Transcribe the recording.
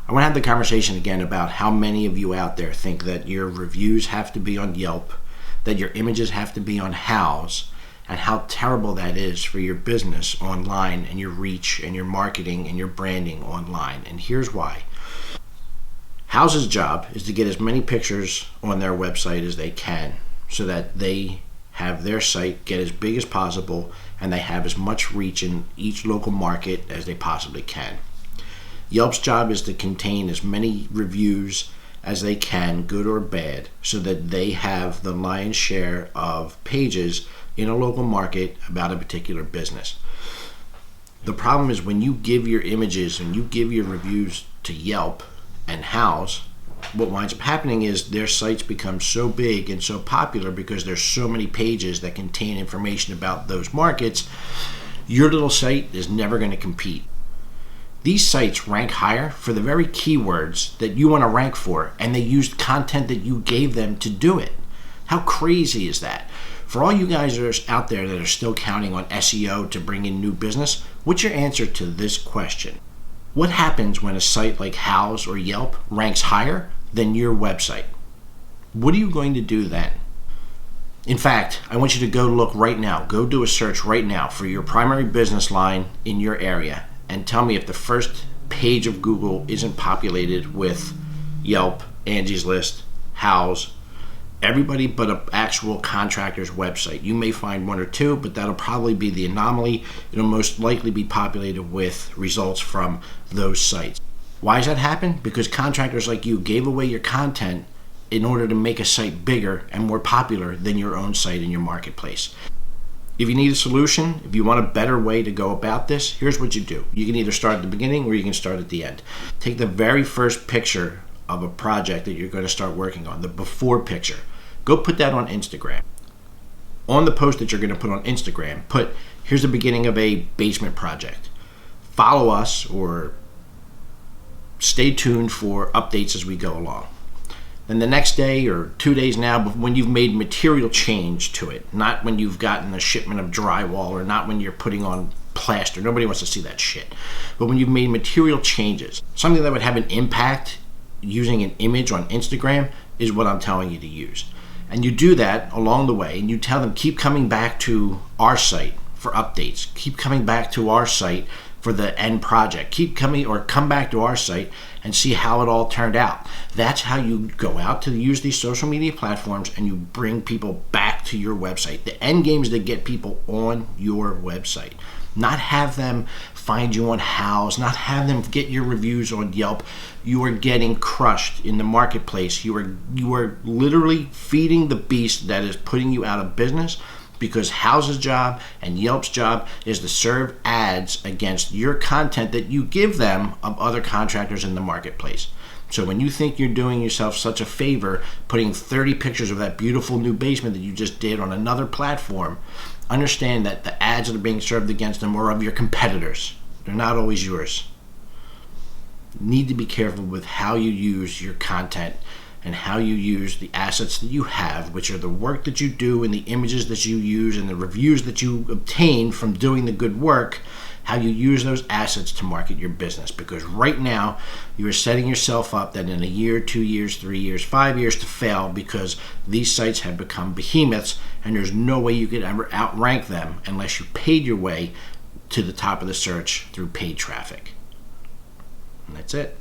I want to have the conversation again about how many of you out there think that your reviews have to be on Yelp, that your images have to be on Houzz, and how terrible that is for your business online and your reach and your marketing and your branding online. And here's why. Houzz's job is to get as many pictures on their website as they can so that they have their site get as big as possible and they have as much reach in each local market as they possibly can. Yelp's job is to contain as many reviews as they can, good or bad, so that they have the lion's share of pages in a local market about a particular business. The problem is when you give your images and you give your reviews to Yelp and Houzz, what winds up happening is their sites become so big and so popular because there's so many pages that contain information about those markets, your little site is never going to compete. These sites rank higher for the very keywords that you want to rank for, and they used content that you gave them to do it. How crazy is that? For all you guys that are out there that are still counting on SEO to bring in new business, what's your answer to this question? What happens when a site like Houzz or Yelp ranks higher than your website? What are you going to do then? In fact, I want you to go look right now. Go do a search right now for your primary business line in your area and tell me if the first page of Google isn't populated with Yelp, Angie's List, Houzz, everybody but an actual contractor's website. You may find one or two, but that'll probably be the anomaly. It'll most likely be populated with results from those sites. Why does that happen? Because contractors like you gave away your content in order to make a site bigger and more popular than your own site in your marketplace. If you need a solution, if you want a better way to go about this, here's what you do. You can either start at the beginning or you can start at the end. Take the very first picture of a project that you're going to start working on, the before picture. Go put that on Instagram. On the post that you're going to put on Instagram, put, here's the beginning of a basement project. Follow us or stay tuned for updates as we go along. Then the next day or 2 days now, when you've made material change to it, not when you've gotten a shipment of drywall or not when you're putting on plaster. Nobody wants to see that shit. But when you've made material changes, something that would have an impact using an image on Instagram is what I'm telling you to use. And you do that along the way and you tell them, keep coming back to our site for updates. Keep coming back to our site for the end project. Keep coming or come back to our site and see how it all turned out. That's how you go out to use these social media platforms and you bring people back to your website. The end game is to get people on your website, not have them find you on Houzz, not have them get your reviews on Yelp. You are getting crushed in the marketplace. You are literally feeding the beast that is putting you out of business, because Houzz's job and Yelp's job is to serve ads against your content that you give them of other contractors in the marketplace. So when you think you're doing yourself such a favor putting 30 pictures of that beautiful new basement that you just did on another platform, understand that the ads that are being served against them are of your competitors. They're not always yours. You need to be careful with how you use your content and how you use the assets that you have, which are the work that you do and the images that you use and the reviews that you obtain from doing the good work, how you use those assets to market your business. Because right now, you are setting yourself up that in a year, 2 years, 3 years, 5 years to fail, because these sites have become behemoths and there's no way you could ever outrank them unless you paid your way to the top of the search through paid traffic. And that's it.